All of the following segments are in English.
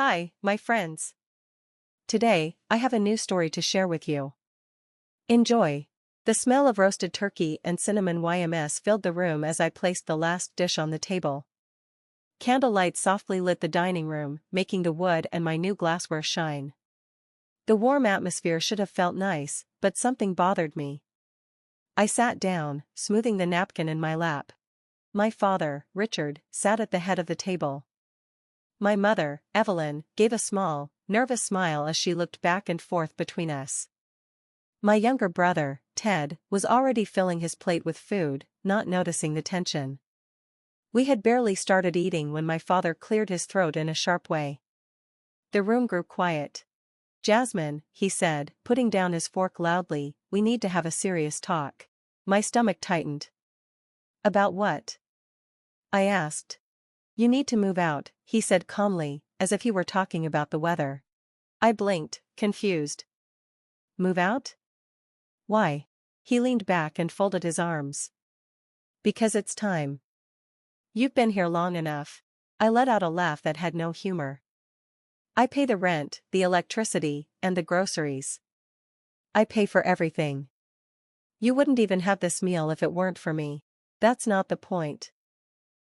Hi, my friends. Today, I have a new story to share with you. Enjoy. The smell of roasted turkey and cinnamon YMS filled the room as I placed the last dish on the table. Candlelight softly lit the dining room, making the wood and my new glassware shine. The warm atmosphere should have felt nice, but something bothered me. I sat down, smoothing the napkin in my lap. My father, Richard, sat at the head of the table. My mother, Evelyn, gave a small, nervous smile as she looked back and forth between us. My younger brother, Ted, was already filling his plate with food, not noticing the tension. We had barely started eating when my father cleared his throat in a sharp way. The room grew quiet. "Jasmine," he said, putting down his fork loudly, "we need to have a serious talk." My stomach tightened. "About what?" I asked. "You need to move out," he said calmly, as if he were talking about the weather. I blinked, confused. "Move out? Why?" He leaned back and folded his arms. "Because it's time. You've been here long enough." I let out a laugh that had no humor. "I pay the rent, the electricity, and the groceries. I pay for everything. You wouldn't even have this meal if it weren't for me. That's not the point."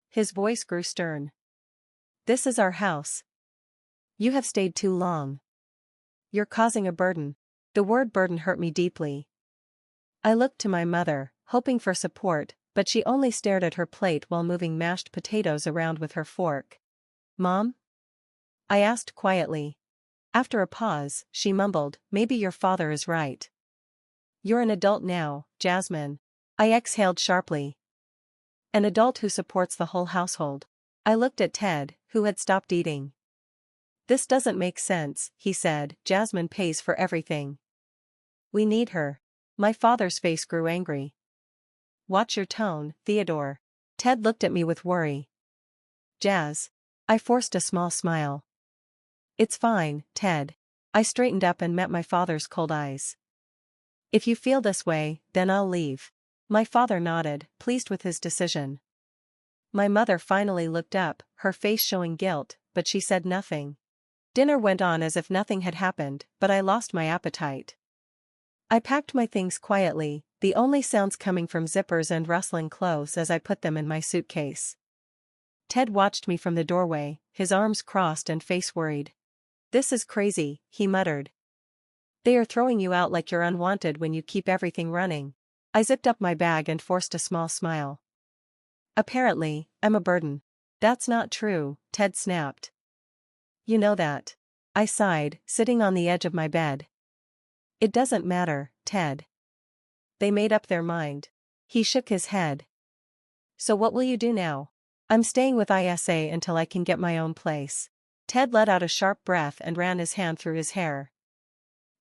His voice grew stern. "This is our house. You have stayed too long. You're causing a burden." The word burden hurt me deeply. I looked to my mother, hoping for support, but she only stared at her plate while moving mashed potatoes around with her fork. "Mom?" I asked quietly. After a pause, she mumbled, "Maybe your father is right. You're an adult now, Jasmine." I exhaled sharply. "An adult who supports the whole household." I looked at Ted, who had stopped eating. "This doesn't make sense," he said. "Jasmine pays for everything. We need her." My father's face grew angry. "Watch your tone, Theodore." Ted looked at me with worry. "Jazz." I forced a small smile. "It's fine, Ted." I straightened up and met my father's cold eyes. "If you feel this way, then I'll leave." My father nodded, pleased with his decision. My mother finally looked up, her face showing guilt, but she said nothing. Dinner went on as if nothing had happened, but I lost my appetite. I packed my things quietly, the only sounds coming from zippers and rustling clothes as I put them in my suitcase. Ted watched me from the doorway, his arms crossed and face worried. "This is crazy," he muttered. "They are throwing you out like you're unwanted when you keep everything running." I zipped up my bag and forced a small smile. "Apparently, I'm a burden." "That's not true," Ted snapped. "You know that." I sighed, sitting on the edge of my bed. "It doesn't matter, Ted. They made up their mind." He shook his head. "So what will you do now?" "I'm staying with ISA until I can get my own place." Ted let out a sharp breath and ran his hand through his hair.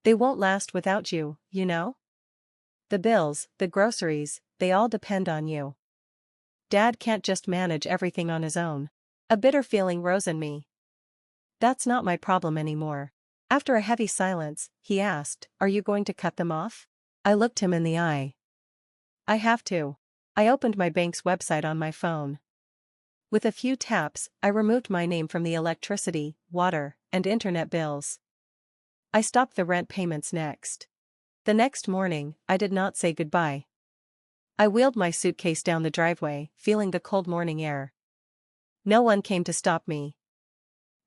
"They won't last without you, you know? The bills, the groceries, they all depend on you. Dad can't just manage everything on his own." A bitter feeling rose in me. "That's not my problem anymore." After a heavy silence, he asked, "Are you going to cut them off?" I looked him in the eye. "I have to." I opened my bank's website on my phone. With a few taps, I removed my name from the electricity, water, and internet bills. I stopped the rent payments next. The next morning, I did not say goodbye. I wheeled my suitcase down the driveway, feeling the cold morning air. No one came to stop me.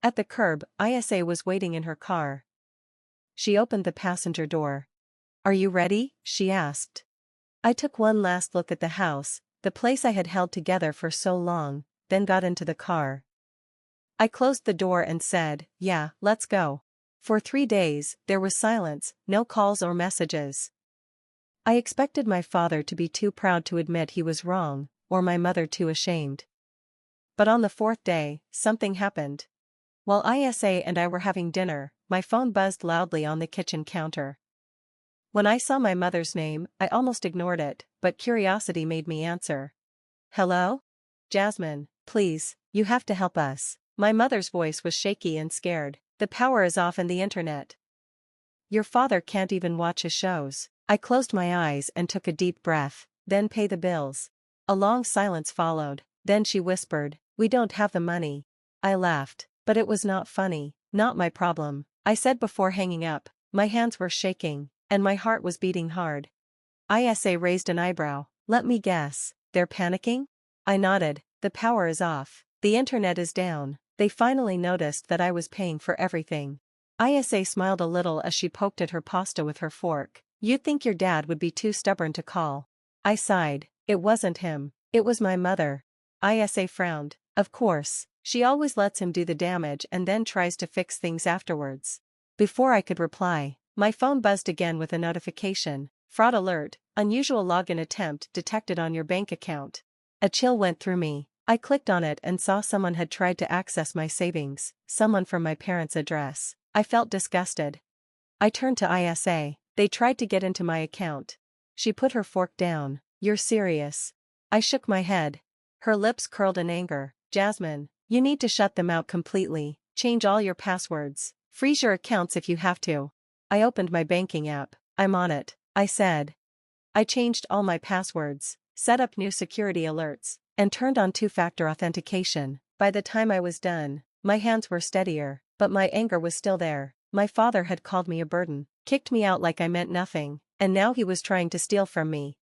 At the curb, ISA was waiting in her car. She opened the passenger door. "Are you ready?" she asked. I took one last look at the house, the place I had held together for so long, then got into the car. I closed the door and said, "Yeah, let's go." For 3 days, there was silence, no calls or messages. I expected my father to be too proud to admit he was wrong, or my mother too ashamed. But on the 4th day, something happened. While ISA and I were having dinner, my phone buzzed loudly on the kitchen counter. When I saw my mother's name, I almost ignored it, but curiosity made me answer. "Hello? Jasmine, please, you have to help us." My mother's voice was shaky and scared. "The power is off in the internet. Your father can't even watch his shows." I closed my eyes and took a deep breath. "Then pay the bills." A long silence followed. Then she whispered, "We don't have the money." I laughed, but it was not funny. Not my problem, I said before hanging up. My hands were shaking, and my heart was beating hard. ISA raised an eyebrow. Let me guess, they're panicking? I nodded. The power is off. The internet is down. They finally noticed that I was paying for everything. ISA smiled a little as she poked at her pasta with her fork. You'd think your dad would be too stubborn to call. I sighed. It wasn't him. It was my mother. ISA frowned. Of course, she always lets him do the damage and then tries to fix things afterwards. Before I could reply, my phone buzzed again with a notification. Fraud alert, unusual login attempt detected on your bank account. A chill went through me. I clicked on it and saw someone had tried to access my savings, someone from my parents' address. I felt disgusted. I turned to ISA. They tried to get into my account. She put her fork down. You're serious? I shook my head. Her lips curled in anger. Jasmine, you need to shut them out completely, change all your passwords, freeze your accounts if you have to. I opened my banking app. I'm on it, I said. I changed all my passwords, set up new security alerts, and turned on two-factor authentication. By the time I was done, my hands were steadier, but my anger was still there. My father had called me a burden, kicked me out like I meant nothing, and now he was trying to steal from me.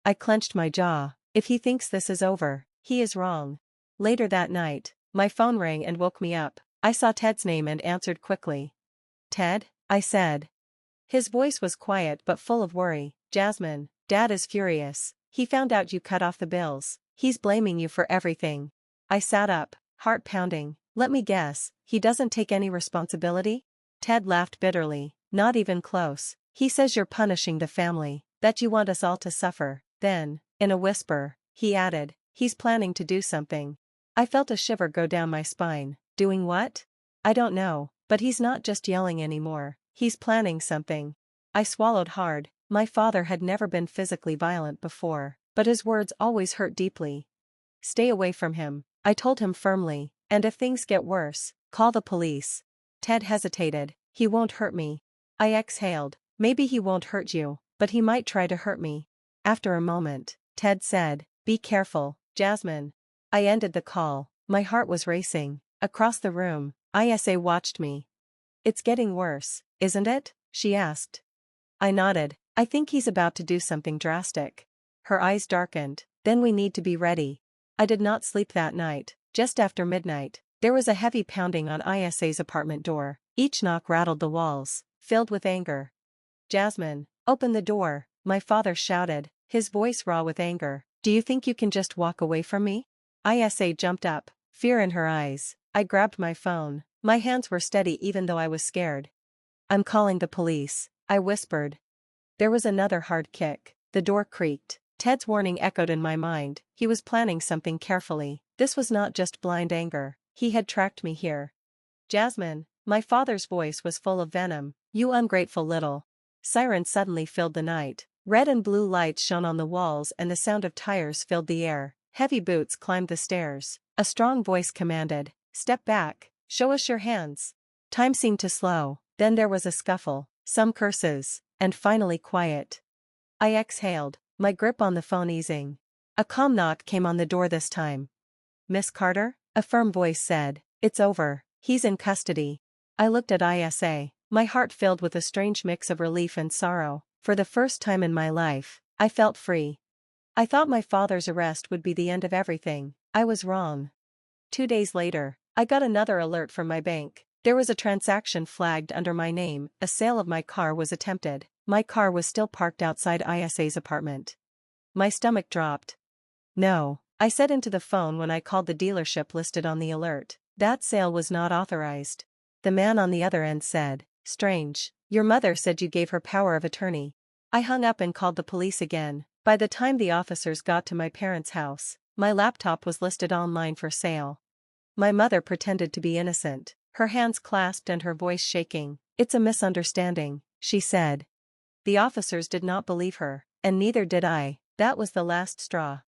I clenched my jaw. If he thinks this is over, he is wrong. Later that night, my phone rang and woke me up. I saw Ted's name and answered quickly. Ted? I said. His voice was quiet but full of worry. Jasmine, Dad is furious. He found out you cut off the bills. He's blaming you for everything. I sat up, heart pounding. Let me guess, he doesn't take any responsibility? Ted laughed bitterly. Not even close. He says you're punishing the family, that you want us all to suffer. Then, in a whisper, he added, he's planning to do something. I felt a shiver go down my spine. Doing what? I don't know, but he's not just yelling anymore. He's planning something. I swallowed hard. My father had never been physically violent before, but his words always hurt deeply. Stay away from him, I told him firmly, and if things get worse, call the police. Ted hesitated. He won't hurt me. I exhaled. Maybe he won't hurt you, but he might try to hurt me. After a moment, Ted said, be careful, Jasmine. I ended the call. My heart was racing. Across the room, ISA watched me. It's getting worse, isn't it? She asked. I nodded. I think he's about to do something drastic. Her eyes darkened. Then we need to be ready. I did not sleep that night. Just after midnight, there was a heavy pounding on ISA's apartment door. Each knock rattled the walls, filled with anger. Jasmine, open the door, my father shouted, his voice raw with anger. Do you think you can just walk away from me? ISA jumped up, fear in her eyes. I grabbed my phone. My hands were steady even though I was scared. I'm calling the police, I whispered. There was another hard kick. The door creaked. Ted's warning echoed in my mind. He was planning something carefully. This was not just blind anger. He had tracked me here. Jasmine, my father's voice was full of venom. You ungrateful little. Sirens suddenly filled the night. Red and blue lights shone on the walls and the sound of tires filled the air. Heavy boots climbed the stairs. A strong voice commanded, step back, show us your hands. Time seemed to slow. Then there was a scuffle, some curses, and finally quiet. I exhaled, my grip on the phone easing. A calm knock came on the door this time. Miss Carter? A firm voice said, it's over, he's in custody. I looked at ISA, my heart filled with a strange mix of relief and sorrow. For the first time in my life, I felt free. I thought my father's arrest would be the end of everything. I was wrong. 2 days later, I got another alert from my bank. There was a transaction flagged under my name. A sale of my car was attempted. My car was still parked outside ISA's apartment. My stomach dropped. No, I said into the phone when I called the dealership listed on the alert. That sale was not authorized. The man on the other end said, strange, your mother said you gave her power of attorney. I hung up and called the police again. By the time the officers got to my parents' house, my laptop was listed online for sale. My mother pretended to be innocent, her hands clasped and her voice shaking. It's a misunderstanding, she said. The officers did not believe her, and neither did I. That was the last straw.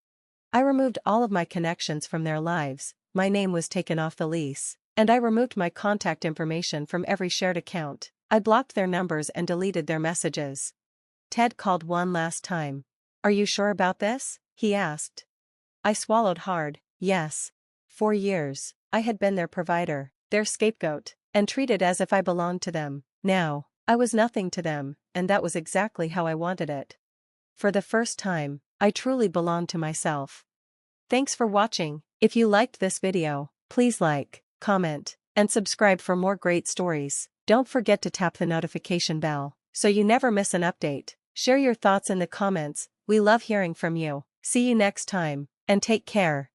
I removed all of my connections from their lives, my name was taken off the lease, and I removed my contact information from every shared account. I blocked their numbers and deleted their messages. Ted called one last time. Are you sure about this? He asked. I swallowed hard. Yes. For years, I had been their provider, their scapegoat. and treated as if I belonged to them. Now, I was nothing to them, and that was exactly how I wanted it. For the first time, I truly belonged to myself. Thanks for watching. If you liked this video, please like, comment, and subscribe for more great stories. Don't forget to tap the notification bell, so you never miss an update. Share your thoughts in the comments, we love hearing from you. See you next time, and take care.